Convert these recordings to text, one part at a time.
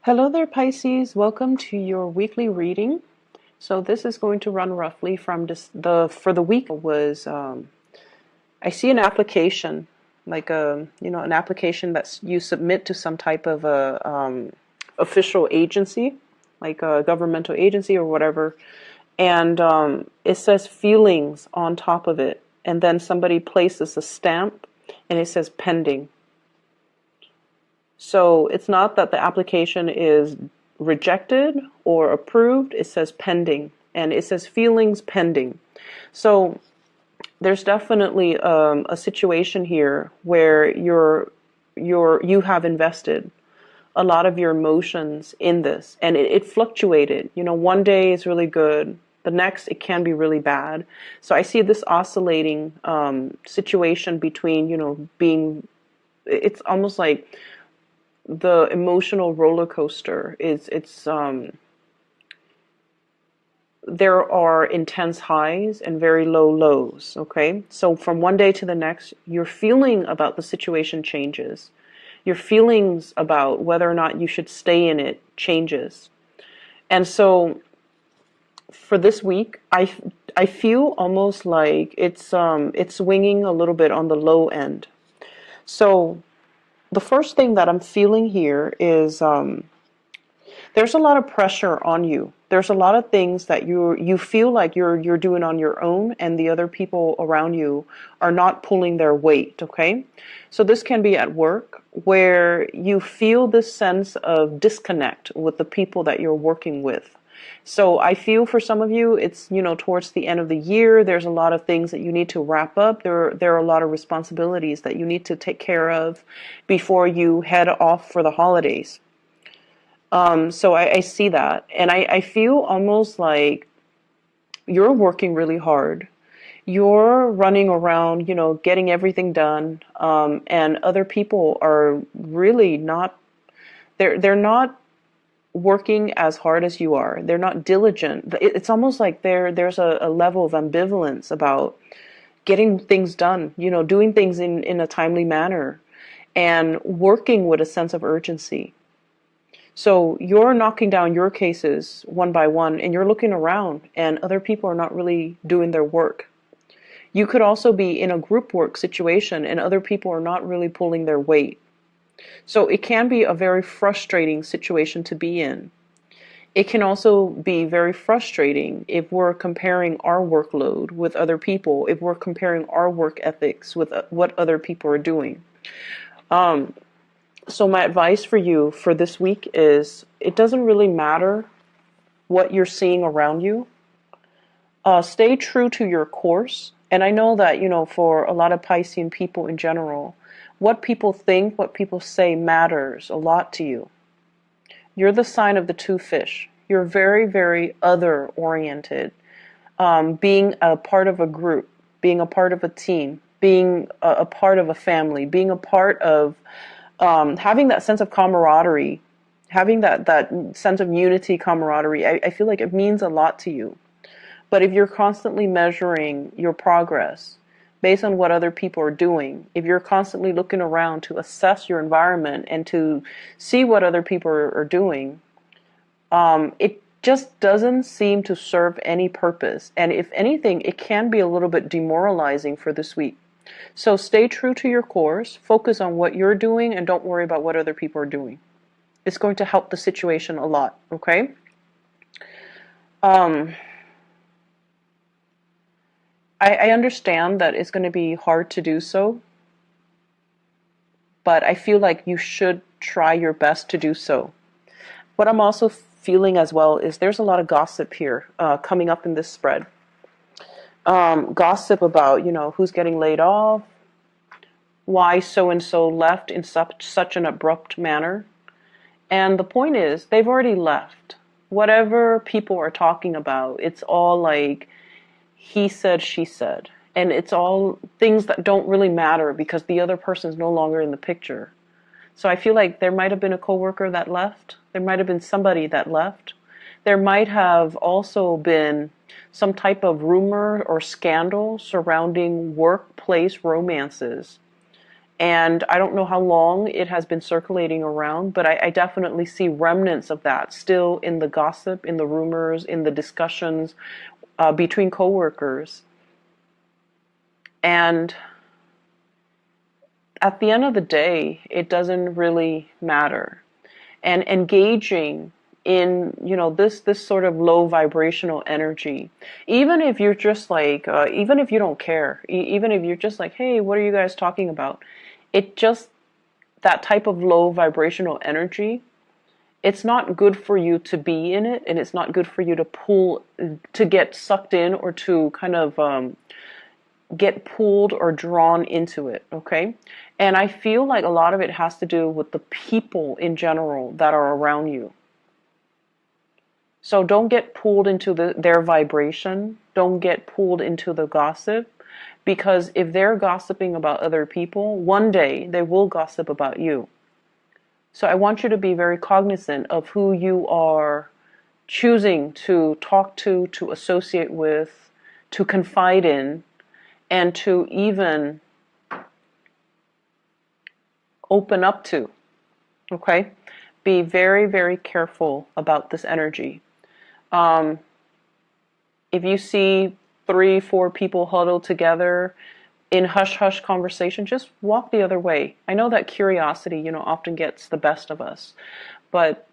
Hello there, Pisces. Welcome to your weekly reading. So this is going to run roughly from for the week was I see an application, like an application that you submit to some type of a official agency, like a governmental agency or whatever, and it says feelings on top of it, and then somebody places a stamp, and it says pending. So it's not that the application is rejected or approved, it says pending, and it says feelings pending. So there's definitely a situation here where you have invested a lot of your emotions in this, and it fluctuated. One day is really good, the next it can be really bad. So I see this oscillating situation between being, it's almost like the emotional roller coaster it's there are intense highs and very low lows. Okay, so from one day to the next, your feeling about the situation changes. Your feelings about whether or not you should stay in it changes. And so for this week, I feel almost like it's swinging a little bit on the low end. So the first thing that I'm feeling here is there's a lot of pressure on you. There's a lot of things that you feel like you're doing on your own, and the other people around you are not pulling their weight. Okay, so this can be at work where you feel this sense of disconnect with the people that you're working with. So I feel for some of you, it's towards the end of the year. There's a lot of things that you need to wrap up. There are a lot of responsibilities that you need to take care of before you head off for the holidays. So I see that, and I feel almost like you're working really hard. You're running around, getting everything done, and other people are really not. They're not working as hard as you are. They're not diligent. It's almost like there's a level of ambivalence about getting things done. Doing things in a timely manner, and working with a sense of urgency. So you're knocking down your cases one by one, and you're looking around, and other people are not really doing their work. You could also be in a group work situation, and other people are not really pulling their weight. So it can be a very frustrating situation to be in. It can also be very frustrating if we're comparing our workload with other people, if we're comparing our work ethics with what other people are doing. So my advice for you for this week is it doesn't really matter what you're seeing around you. Stay true to your course. And I know that, for a lot of Piscean people in general, what people think, what people say matters a lot to you. You're the sign of the two fish. You're very, very other-oriented. Being a part of a group, being a part of a team, being a part of a family, being a part of having that sense of camaraderie, having that sense of unity, camaraderie, I feel like it means a lot to you. But if you're constantly measuring your progress based on what other people are doing, if you're constantly looking around to assess your environment and to see what other people are doing, it just doesn't seem to serve any purpose. And if anything, it can be a little bit demoralizing for this week. So stay true to your course, focus on what you're doing, and don't worry about what other people are doing. It's going to help the situation a lot, okay? I understand that it's going to be hard to do so, but I feel like you should try your best to do so. What I'm also feeling as well is there's a lot of gossip here coming up in this spread. Gossip about, who's getting laid off, why so-and-so left in such an abrupt manner. And the point is, they've already left. Whatever people are talking about, it's all like he said, she said. And it's all things that don't really matter because the other person is no longer in the picture. So I feel like there might have been a coworker that left. There might have been somebody that left. There might have also been some type of rumor or scandal surrounding workplace romances. And I don't know how long it has been circulating around, but I definitely see remnants of that still in the gossip, in the rumors, in the discussions between coworkers. And at the end of the day, it doesn't really matter. And engaging in, this sort of low vibrational energy, even if you're just like, even if you don't care, even if you're just like, hey, what are you guys talking about? It just, that type of low vibrational energy, it's not good for you to be in it, and it's not good for you to get sucked in, or to kind of get pulled or drawn into it, okay? And I feel like a lot of it has to do with the people in general that are around you. So don't get pulled into their vibration. Don't get pulled into the gossip, because if they're gossiping about other people, one day they will gossip about you. So I want you to be very cognizant of who you are choosing to talk to associate with, to confide in, and to even open up to, okay? Be very, very careful about this energy. If you see 3, 4 people huddled together in hush-hush conversation, just walk the other way. I know that curiosity, often gets the best of us, but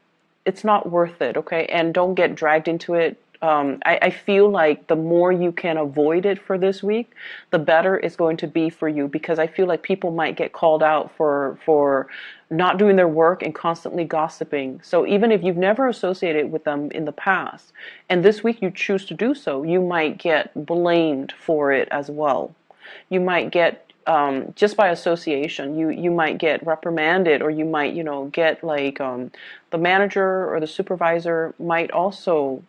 it's not worth it, okay? And don't get dragged into it. I feel like the more you can avoid it for this week, the better it's going to be for you, because I feel like people might get called out for not doing their work and constantly gossiping. So even if you've never associated with them in the past, and this week you choose to do so, you might get blamed for it as well. You might get just by association, you might get reprimanded, or you might, get like the manager or the supervisor might also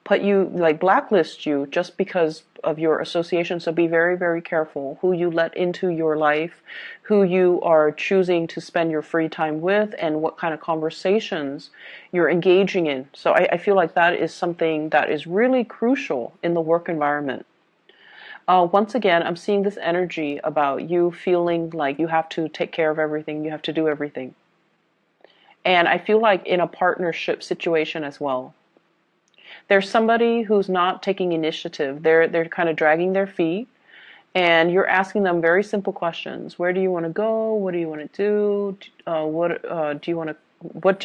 put you, like blacklist you, just because of your association. So be very, very careful who you let into your life, who you are choosing to spend your free time with, and what kind of conversations you're engaging in. So I feel like that is something that is really crucial in the work environment. Once again, I'm seeing this energy about you feeling like you have to take care of everything, you have to do everything. And I feel like in a partnership situation as well, there's somebody who's not taking initiative. They're kind of dragging their feet, and you're asking them very simple questions. Where do you want to go? What do you want to do? What do you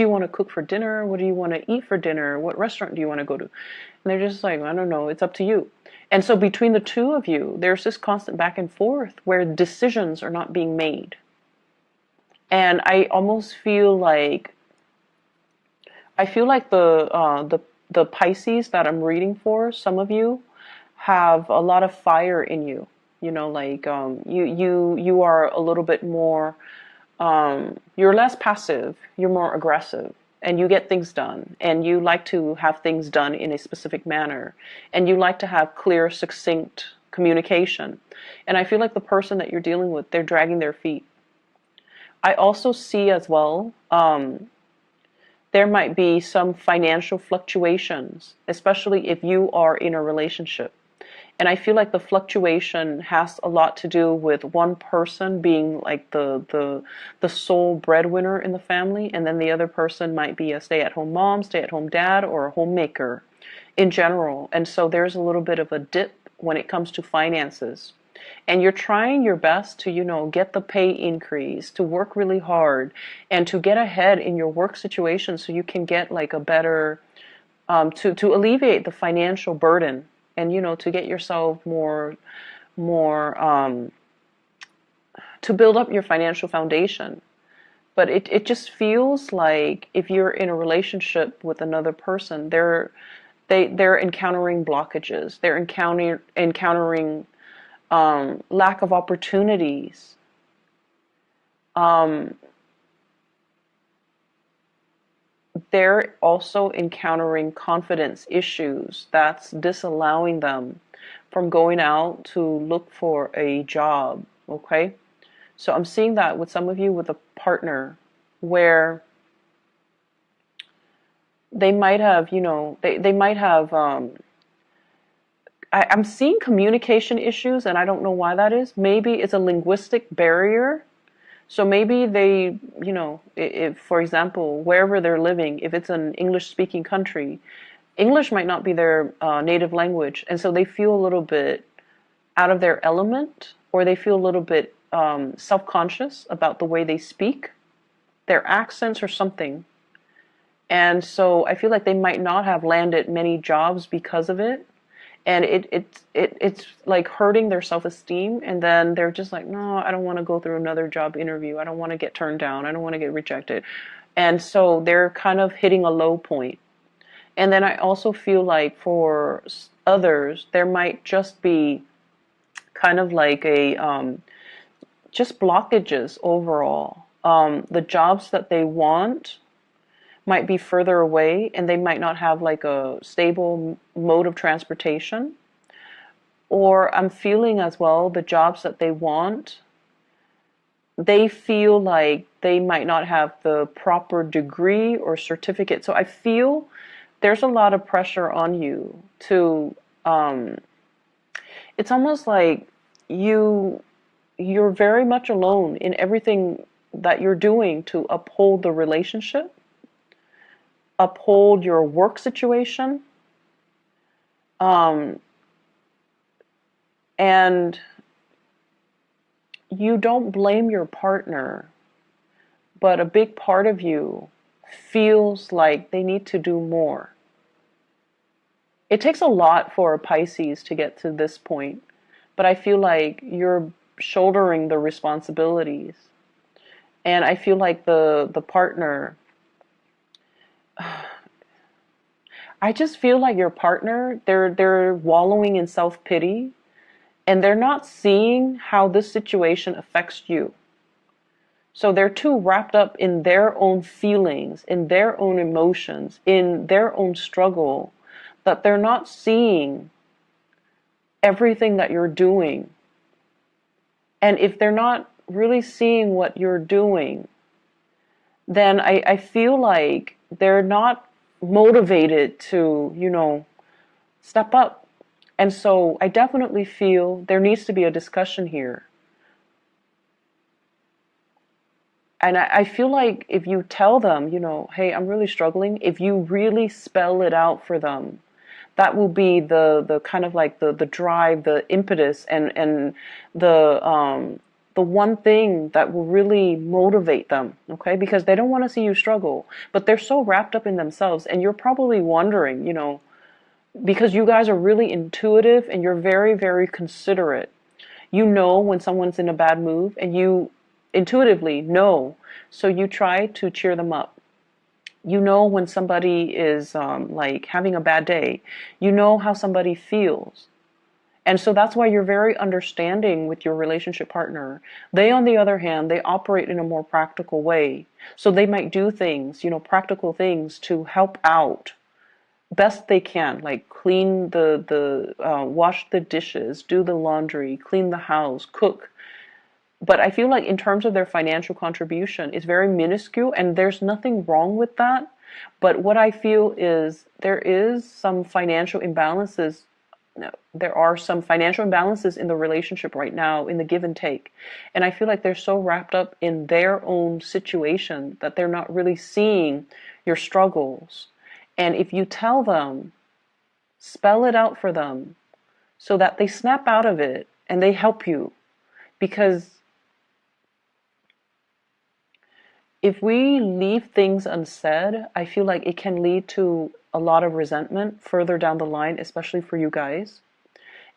want to cook for dinner? What do you want to eat for dinner? What restaurant do you want to go to? And they're just like, I don't know, it's up to you. And so between the two of you, there's this constant back and forth where decisions are not being made. And I almost feel like the Pisces that I'm reading for, some of you have a lot of fire in you. Like you are a little bit more, you're less passive, you're more aggressive, and you get things done, and you like to have things done in a specific manner, and you like to have clear, succinct communication. And I feel like the person that you're dealing with, they're dragging their feet. I also see as well, there might be some financial fluctuations, especially if you are in a relationship. And I feel like the fluctuation has a lot to do with one person being like the sole breadwinner in the family, and then the other person might be a stay-at-home mom, stay-at-home dad, or a homemaker in general. And so there's a little bit of a dip when it comes to finances. And you're trying your best to, get the pay increase, to work really hard, and to get ahead in your work situation so you can get like a better, to alleviate the financial burden, and, to get yourself more, to build up your financial foundation. But it just feels like if you're in a relationship with another person, they're encountering blockages. They're encountering lack of opportunities. They're also encountering confidence issues that's disallowing them from going out to look for a job, okay? So I'm seeing that with some of you with a partner where they might have, they might have I'm seeing communication issues, and I don't know why that is. Maybe it's a linguistic barrier. So maybe they, if, for example, wherever they're living, if it's an English-speaking country, English might not be their native language, and so they feel a little bit out of their element, or they feel a little bit self-conscious about the way they speak, their accents or something. And so I feel like they might not have landed many jobs because of it. And it's like hurting their self-esteem, and then they're just like, no, I don't want to go through another job interview. I don't want to get turned down. I don't want to get rejected. And so they're kind of hitting a low point. And then I also feel like for others, there might just be kind of like a just blockages overall. The jobs that they want might be further away, and they might not have like a stable mode of transportation. Or I'm feeling as well, the jobs that they want, they feel like they might not have the proper degree or certificate. So I feel there's a lot of pressure on you to, it's almost like you're very much alone in everything that you're doing to uphold the relationship, uphold your work situation, and you don't blame your partner, but a big part of you feels like they need to do more. It takes a lot for a Pisces to get to this point, but I feel like you're shouldering the responsibilities. And I feel like the partner, I just feel like your partner, they're wallowing in self-pity, and they're not seeing how this situation affects you. So they're too wrapped up in their own feelings, in their own emotions, in their own struggle, that they're not seeing everything that you're doing. And if they're not really seeing what you're doing, then I feel like they're not motivated to, step up. And so I definitely feel there needs to be a discussion here. And I feel like if you tell them, hey, I'm really struggling, if you really spell it out for them, that will be the kind of like the drive, the impetus, and the one thing that will really motivate them, okay? Because they don't want to see you struggle, but they're so wrapped up in themselves, and you're probably wondering, because you guys are really intuitive and you're very, very considerate. You know when someone's in a bad mood, and you intuitively know, so you try to cheer them up. You know when somebody is like having a bad day. You know how somebody feels. And so that's why you're very understanding with your relationship partner. They, on the other hand, they operate in a more practical way. So they might do things, practical things to help out best they can, like clean wash the dishes, do the laundry, clean the house, cook. But I feel like in terms of their financial contribution, it's very minuscule, and there's nothing wrong with that. But what I feel is there is some financial imbalances. There are some financial imbalances in the relationship right now, in the give and take. And I feel like they're so wrapped up in their own situation that they're not really seeing your struggles. And if you tell them, spell it out for them so that they snap out of it and they help you. Because if we leave things unsaid, I feel like it can lead to a lot of resentment further down the line, especially for you guys.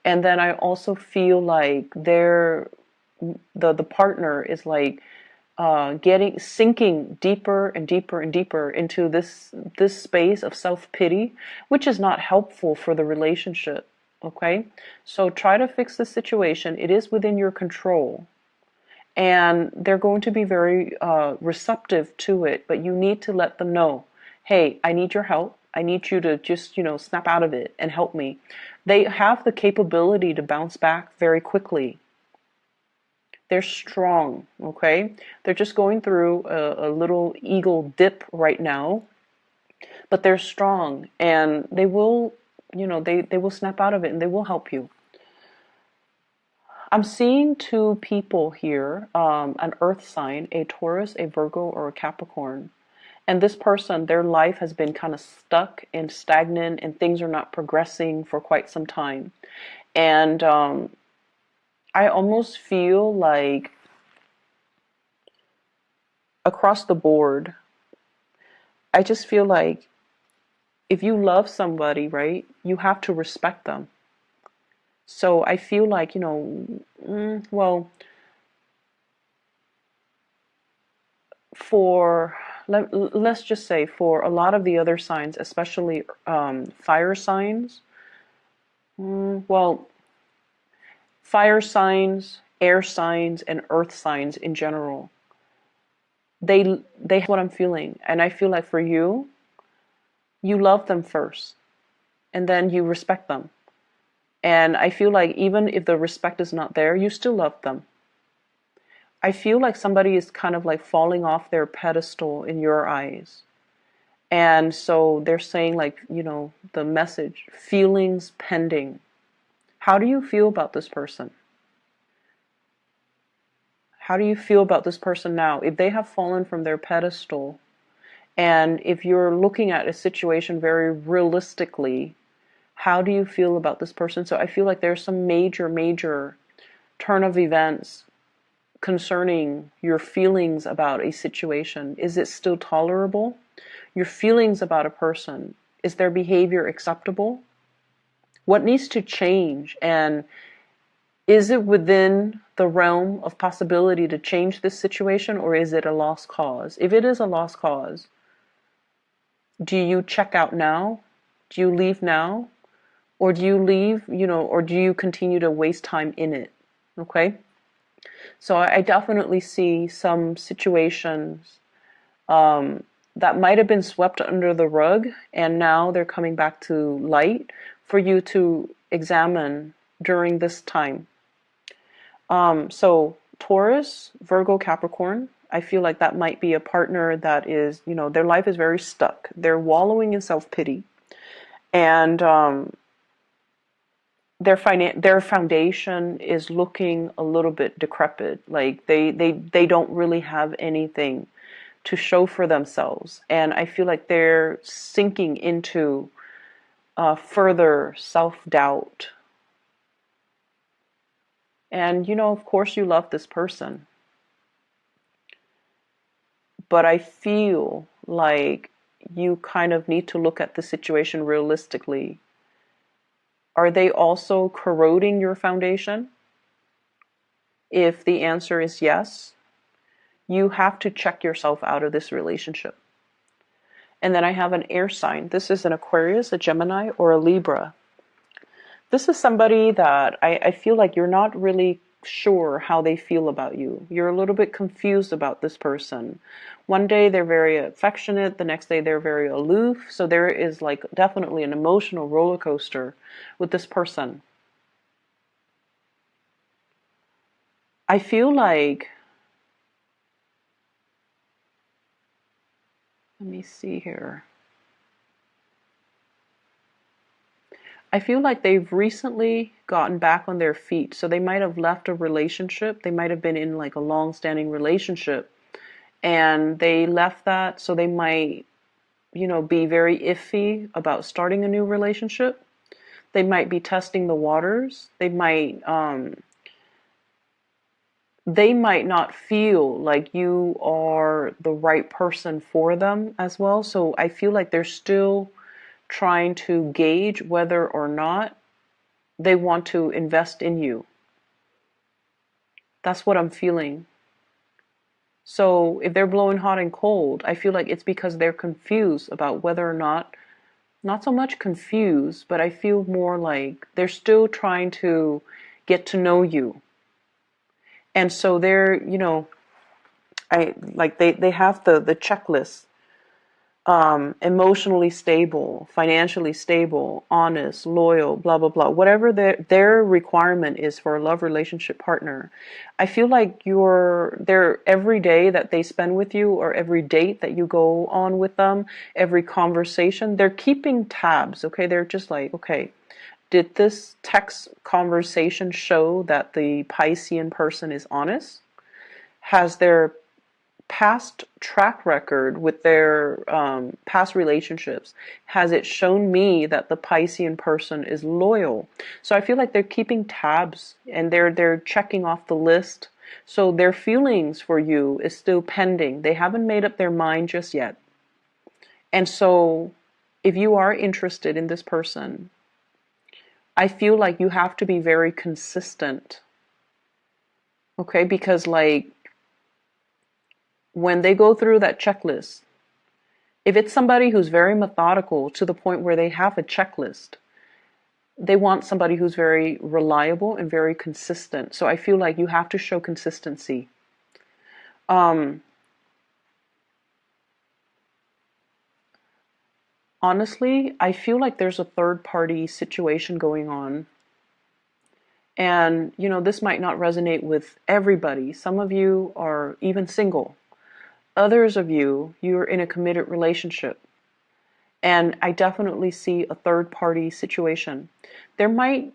And then I also feel like the partner is like sinking deeper and deeper and deeper into this space of self-pity, which is not helpful for the relationship. Okay, so try to fix the situation. It is within your control. And they're going to be very receptive to it, but you need to let them know, hey, I need your help. I need you to just, snap out of it and help me. They have the capability to bounce back very quickly. They're strong, okay? They're just going through a little ego dip right now, but they're strong, and they will they will snap out of it and they will help you. I'm seeing two people here, an earth sign, a Taurus, a Virgo, or a Capricorn. And this person, their life has been kind of stuck and stagnant and things are not progressing for quite some time. And I almost feel like across the board, I just feel like if you love somebody, right, you have to respect them. So I feel like, well, for let's just say for a lot of the other signs, especially fire signs, well, fire signs, air signs, and earth signs in general, they have what I'm feeling, and I feel like for you, you love them first, and then you respect them, and I feel like even if the respect is not there, you still love them. I feel like somebody is kind of like falling off their pedestal in your eyes. And so they're saying, like, the message, feelings pending. How do you feel about this person? How do you feel about this person now? If they have fallen from their pedestal, and if you're looking at a situation very realistically, how do you feel about this person? So I feel like there's some major, major turn of events concerning your feelings about a situation. Is it still tolerable? Your feelings about a person, is their behavior acceptable? What needs to change? And is it within the realm of possibility to change this situation, or is it a lost cause? If it is a lost cause, do you check out now? Do you leave now? Or do you leave, or do you continue to waste time in it? Okay? So I definitely see some situations that might have been swept under the rug, and now they're coming back to light for you to examine during this time. So Taurus, Virgo, Capricorn, I feel like that might be a partner that is, their life is very stuck. They're wallowing in self-pity, and their foundation is looking a little bit decrepit. Like they don't really have anything to show for themselves, and I feel like they're sinking into further self-doubt. And of course you love this person, but I feel like you kind of need to look at the situation realistically. Are they also corroding your foundation? If the answer is yes, you have to check yourself out of this relationship. And then I have an air sign. This is an Aquarius, a Gemini, or a Libra. This is somebody that I feel like you're not really sure how they feel about you. You're a little bit confused about this person. One day they're very affectionate, the next day they're very aloof. So there is like definitely an emotional roller coaster with this person. I feel like, let me see here. I feel like they've recently gotten back on their feet. So they might have left a relationship. They might have been in like a long-standing relationship, and they left that. So they might, be very iffy about starting a new relationship. They might be testing the waters. They might not feel like you are the right person for them as well. So I feel like they're still trying to gauge whether or not they want to invest in you. That's what I'm feeling. So if they're blowing hot and cold, I feel like it's because they're confused about whether or not so much confused, but I feel more like they're still trying to get to know you. And so they're, they have the checklist emotionally stable, financially stable, honest, loyal, blah, blah, blah, whatever their requirement is for a love relationship partner. I feel like they're every day that they spend with you, or every date that you go on with them, every conversation, they're keeping tabs, okay? They're just like, okay, did this text conversation show that the Piscean person is honest? Has their past track record with their past relationships, has it shown me that the Piscean person is loyal? So I feel like they're keeping tabs, and they're checking off the list. So their feelings for you is still pending. They haven't made up their mind just yet. And so if you are interested in this person, I feel like you have to be very consistent. Okay, because like when they go through that checklist, if it's somebody who's very methodical to the point where they have a checklist, they want somebody who's very reliable and very consistent. So I feel like you have to show consistency. Honestly, I feel like there's a third party situation going on. And, this might not resonate with everybody. Some of you are even single. Others of you, you're in a committed relationship. And I definitely see a third party situation. It might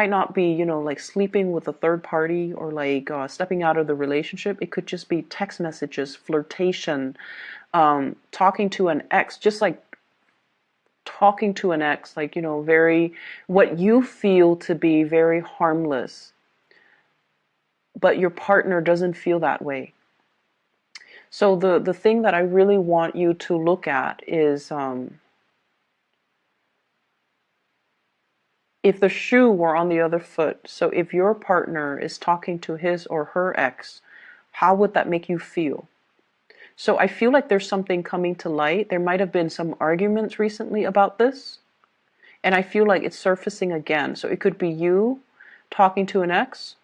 not be, like sleeping with a third party, or like stepping out of the relationship. It could just be text messages, flirtation, talking to an ex, just like talking to an ex, like, what you feel to be very harmless, but your partner doesn't feel that way. So the thing that I really want you to look at is, if the shoe were on the other foot. So if your partner is talking to his or her ex, how would that make you feel? So I feel like there's something coming to light. There might have been some arguments recently about this, and I feel like it's surfacing again. So it could be you talking to an ex,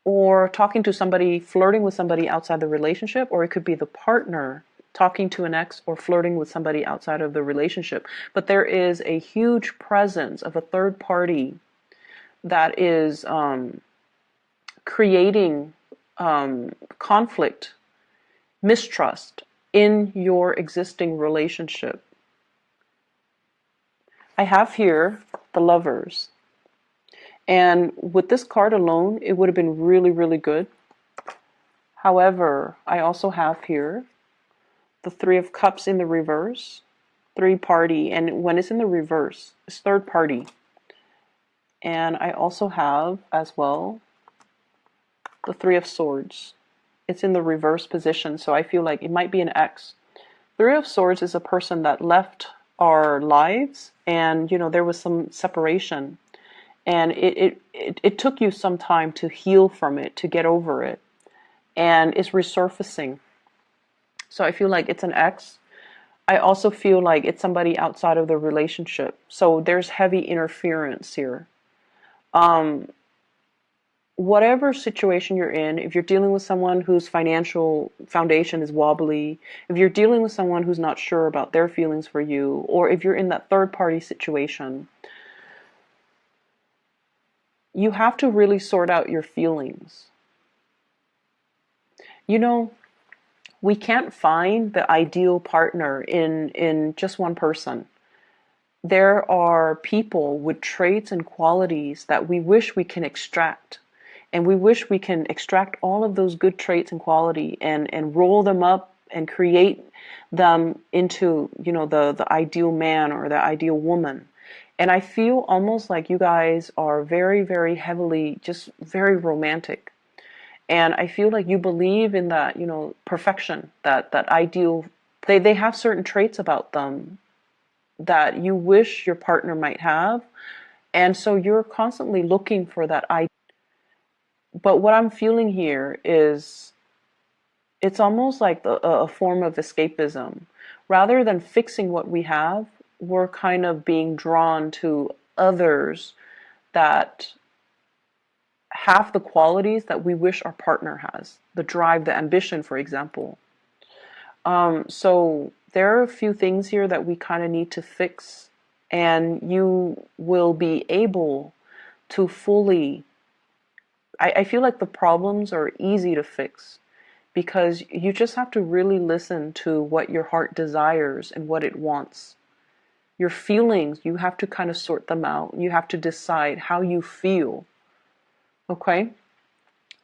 or talking to somebody, flirting with somebody outside the relationship, or it could be the partner talking to an ex or flirting with somebody outside of the relationship. But there is a huge presence of a third party that is creating conflict, mistrust in your existing relationship. I have here the Lovers. And with this card alone, it would have been really, really good. However, I also have here the Three of Cups in the reverse, three party, and when it's in the reverse, it's third party. And I also have as well the Three of Swords. It's in the reverse position, so I feel like it might be an ex. Three of Swords is a person that left our lives, and there was some separation, and it took you some time to heal from it, to get over it, and it's resurfacing. So I feel like it's an ex. I also feel like it's somebody outside of the relationship. So there's heavy interference here. Whatever situation you're in, if you're dealing with someone whose financial foundation is wobbly, if you're dealing with someone who's not sure about their feelings for you, or if you're in that third party situation, you have to really sort out your feelings. We can't find the ideal partner in just one person. There are people with traits and qualities that we wish we can extract. And we wish we can extract all of those good traits and quality and roll them up and create them into, the ideal man or the ideal woman. And I feel almost like you guys are very, very heavily, just very romantic. And I feel like you believe in that, perfection, that ideal. They have certain traits about them that you wish your partner might have. And so you're constantly looking for that ideal. But what I'm feeling here is it's almost like a form of escapism. Rather than fixing what we have, we're kind of being drawn to others that have the qualities that we wish our partner has. The drive, the ambition, for example. So there are a few things here that we kind of need to fix, and you will be able to fully, I feel like the problems are easy to fix because you just have to really listen to what your heart desires and what it wants. Your feelings, you have to kind of sort them out. You have to decide how you feel. Okay?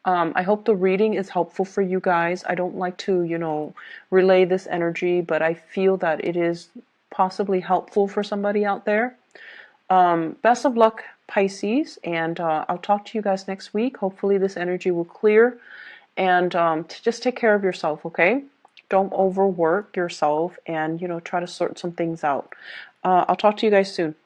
I hope the reading is helpful for you guys. I don't like to, relay this energy, but I feel that it is possibly helpful for somebody out there. Best of luck, Pisces, and I'll talk to you guys next week. Hopefully this energy will clear, and just take care of yourself, okay? Don't overwork yourself, and try to sort some things out. I'll talk to you guys soon.